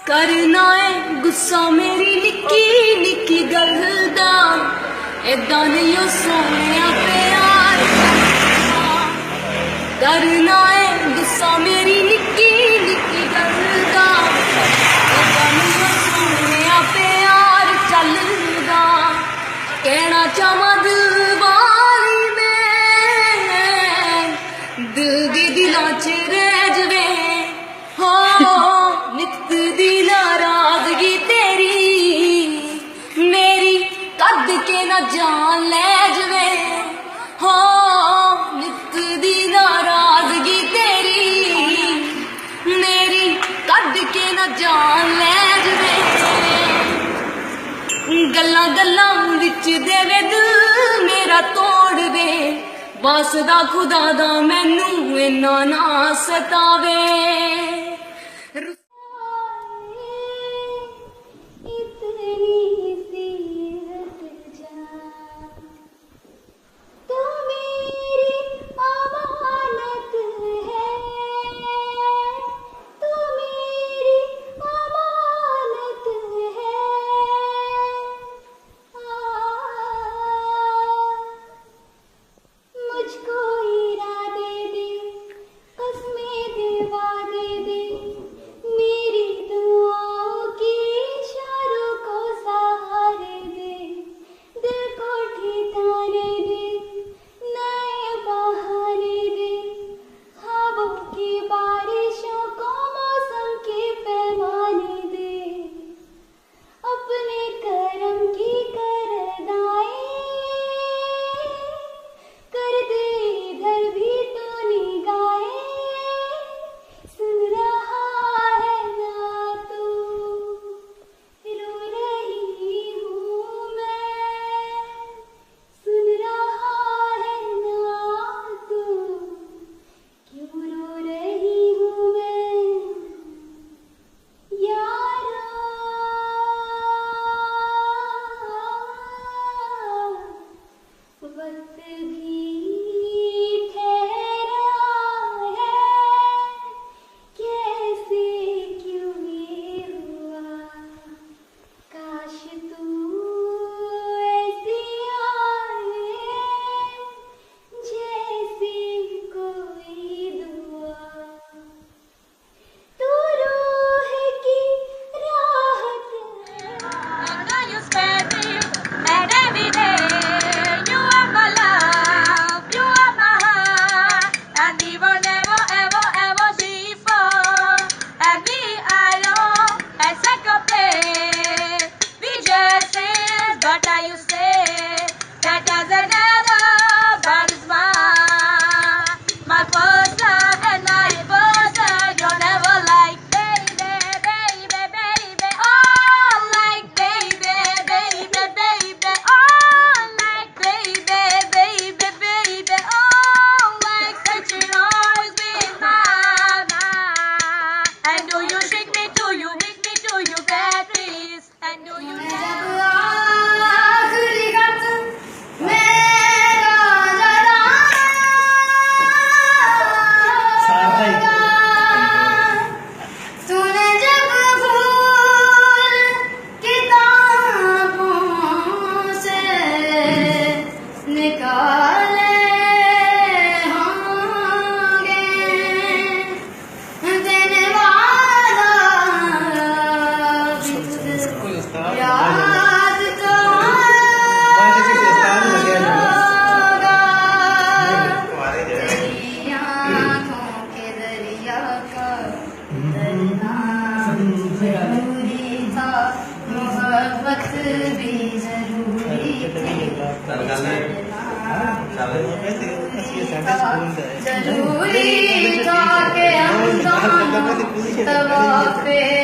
करना है गुस्सा मेरी निक्की निक्की गल दा, ऐदा नहीं ओ सोनिया प्यार करना है गुस्सा मेरी निक्की निक्की गल दा, ऐदा नहीं ओ सोनिया प्यार चलदा। कहना चाहवां दिल वाली मैं, दिल दी दिलां च रह जवे हो नित दी नाराजगी तेरी, मेरी कद के ना जान ले जवे हो नित दी नाराजगी तेरी, मेरी कद के ना जान ले जवे। गल्लां गल्लां विच देवे दिल मेरा तोड़ दे, वासदा खुदा दा मैनू इन्ना ना सतावे। जरूरी था के हम तवा पे